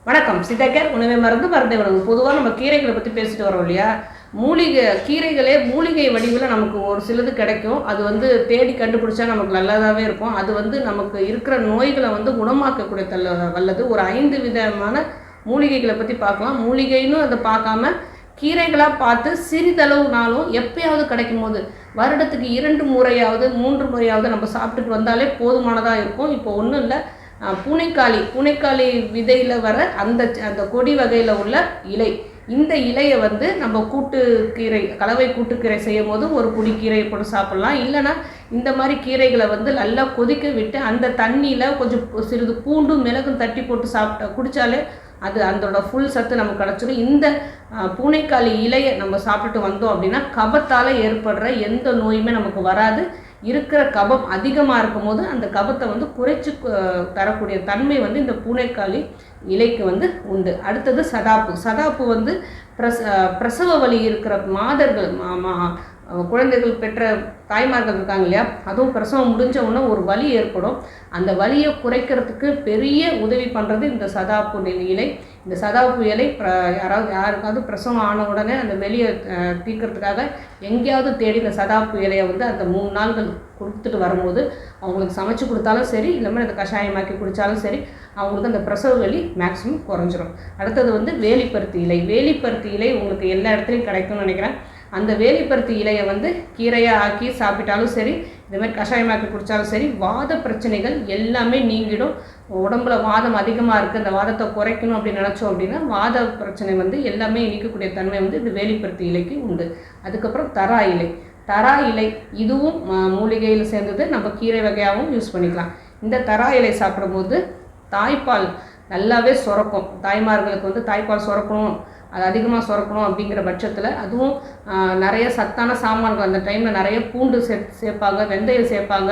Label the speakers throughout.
Speaker 1: வணக்கம். சித்தக்கேர் உணவை மருந்து மருந்தை உணவு. பொதுவாக நம்ம கீரைகளை பற்றி பேசிட்டு வரோம் இல்லையா? கீரைகளே மூலிகை வடிவில் நமக்கு ஒரு சிலது கிடைக்கும். அது தேடி கண்டுபிடிச்சா நமக்கு நல்லதாகவே இருக்கும். அது நமக்கு இருக்கிற நோய்களை குணமாக்கக்கூடிய வல்லது. ஒரு 5 விதமான மூலிகைகளை பற்றி பார்க்கலாம். மூலிகைன்னு அதை பார்க்காம கீரைகளாக பார்த்து சிறிதளவுனாலும் எப்பயாவது கிடைக்கும் போது வருடத்துக்கு 2 முறையாவது 3 முறையாவது நம்ம சாப்பிட்டுட்டு வந்தாலே போதுமானதாக இருக்கும். இப்போ ஒன்றும் இல்லை, பூனைக்காளி விதையில் வர அந்த அந்த கொடி வகையில் உள்ள இலை, இந்த இலையை நம்ம கூட்டுக்கீரை, கலவை கூட்டுக்கீரை செய்யும் போது ஒரு புடி கீரையை போட்டு சாப்பிட்லாம். இல்லைனா இந்த மாதிரி கீரைகளை நல்லா கொதிக்க விட்டு அந்த தண்ணியில் கொஞ்சம் சிறிது பூண்டும் மிளகும் தட்டி போட்டு குடித்தாலே அது அதோட ஃபுல் சத்து நமக்கு கிடச்சிடும். இந்த பூனைக்காளி இலையை நம்ம சாப்பிட்டுட்டு வந்தோம் அப்படின்னா கபத்தால் ஏற்படுற எந்த நோயுமே நமக்கு வராது. இருக்கிற கபம் அதிகமாக இருக்கும் போது அந்த கபத்தை குறைச்சி தரக்கூடிய தன்மை இந்த பூனைக்காளி இலைக்கு உண்டு. அடுத்தது சதாப்பு பிரசவ வலி இருக்கிற மாதர்கள், குழந்தைகள் பெற்ற தாய்மார்கள் இருக்காங்க இல்லையா, அதுவும் பிரசவம் முடிஞ்ச உடனே ஒரு வலி ஏற்படும். அந்த வலியை குறைக்கிறதுக்கு பெரிய உதவி பண்ணுறது இந்த சதாப்பு இலை. இந்த சதாப்பு இலை யாருக்காவது பிரசவம் ஆன உடனே அந்த வெளியை தீர்க்கறதுக்காக எங்கேயாவது தேடி இந்த சதாப்பு இலையை அந்த 3 நாள்கள் கொடுத்துட்டு வரும்போது அவங்களுக்கு சமைச்சு கொடுத்தாலும் சரி, இல்லாமல் இந்த கஷாயமாக்கி குடித்தாலும் சரி, அவங்களுக்கு அந்த பிரசவ வலி மேக்ஸிமம் குறைஞ்சிரும். அடுத்தது வேலிப்பருத்தி இலை. வேலிப்பருத்தி இலை உங்களுக்கு எல்லா இடத்துலையும் கிடைக்கும்னு நினைக்கிறேன். அந்த வேலிப்பருத்தி இலையை கீரையாக ஆக்கி சாப்பிட்டாலும் சரி, இதுமாதிரி கஷாயமாக்கி குடித்தாலும் சரி, வாத பிரச்சனைகள் எல்லாமே நீங்கிடும். உடம்புல வாதம் அதிகமாக இருக்குது, அந்த வாதத்தை குறைக்கணும் அப்படின்னு நினச்சோம் அப்படின்னா வாத பிரச்சனை எல்லாமே நீக்கக்கூடிய தன்மை இந்த வேலிப்பருத்தி இலைக்கு உண்டு. அதுக்கப்புறம் தரா இலை இதுவும் மூலிகையில் சேர்ந்தது. நம்ம கீரை வகையாகவும் யூஸ் பண்ணிக்கலாம். இந்த தரா இலை சாப்பிடும்போது தாய்ப்பால் நல்லாவே சுரக்கும். தாய்மார்களுக்கு தாய்ப்பால் சுரக்கணும், அது அதிகமாக சுரக்கணும் அப்படிங்கிற பட்சத்தில் அதுவும் நிறைய சத்தான சாமான்கள் அந்த டைமில் நிறைய பூண்டு சேர்ப்பாங்க, வெந்தயம் சேர்ப்பாங்க,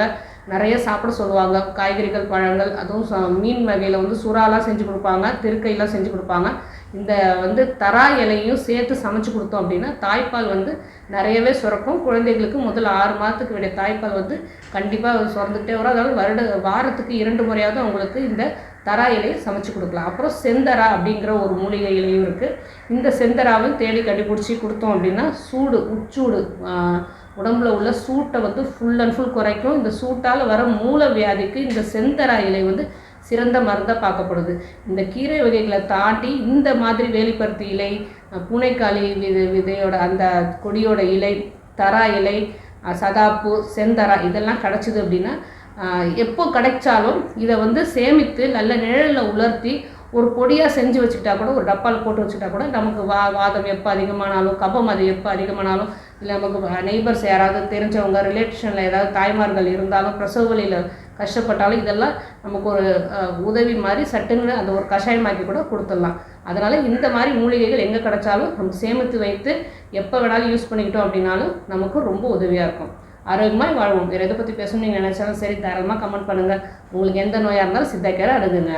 Speaker 1: நிறைய சாப்பிட சொல்லுவாங்க. காய்கறிகள், பழங்கள், அதுவும் மீன் வகையில் சுறாலாம் செஞ்சு கொடுப்பாங்க, திருக்கையெல்லாம் செஞ்சு கொடுப்பாங்க. இந்த தரா இலையும் சேர்த்து சமைச்சு கொடுத்தோம் அப்படின்னா தாய்ப்பால் நிறையவே சுரக்கும். குழந்தைகளுக்கு முதல் 6 மாதத்துக்கு விட தாய்ப்பால் கண்டிப்பாக சுரந்துக்கிட்டே வரும். அதாவது வாரத்துக்கு 2 முறையாவது அவங்களுக்கு இந்த தரா இலையை சமைச்சு கொடுக்கலாம். அப்புறம் செந்தரா அப்படிங்கிற ஒரு மூலிகை இலையும் இருக்குது. இந்த செந்தராவும் தேடி கண்டுபிடிச்சி கொடுத்தோம் அப்படின்னா உச்சூடு உடம்புல உள்ள சூட்டை ஃபுல் அண்ட் ஃபுல் குறைக்கும். இந்த சூட்டால் வர மூல வியாதிக்கு இந்த செந்தரா இலை சிறந்த மருந்தாக பார்க்கப்படுது. இந்த கீரை வகைகளை தாண்டி இந்த மாதிரி வேலிப்பருத்தி இலை, பூனைக்காளி விதையோட அந்த கொடியோட இலை, தரா இலை, சதாப்பு, செந்தரா இதெல்லாம் கிடச்சிது அப்படின்னா எப்போ கிடைச்சாலும் இதை சேமித்து நல்ல நிழலில் உலர்த்தி ஒரு பொடியாக செஞ்சு வச்சுக்கிட்டா கூட, ஒரு டப்பாவில் போட்டு வச்சுக்கிட்டா கூட நமக்கு வாதம் எப்போ அதிகமானாலும், கபம் அது எப்போ அதிகமானாலும், இல்லை நமக்கு நெய்பர்ஸ் யாராவது தெரிஞ்சவங்க, ரிலேஷனில் ஏதாவது தாய்மார்கள் இருந்தாலும், பிரசவ வலியில் கஷ்டப்பட்டாலும் இதெல்லாம் நமக்கு ஒரு உதவி மாதிரி சட்டுன்னு அந்த ஒரு கஷாயமாக்கி கூட கொடுத்துடலாம். அதனால் இந்த மாதிரி மூலிகைகள் எங்கே கிடைச்சாலும் நம்ம சேமித்து வைத்து எப்போ வேணாலும் யூஸ் பண்ணிக்கிட்டோம் அப்படின்னாலும் நமக்கு ரொம்ப உதவியாக இருக்கும். ஆரோக்கியமாக வாழ்வோம். வேறு எதை பற்றி பேசணும்னு நீங்கள் நினச்சாலும் சரி, தாராளமாக கமெண்ட் பண்ணுங்கள். உங்களுக்கு எந்த நோயாக இருந்தாலும் சித்தக்கேரை அணுகுங்க.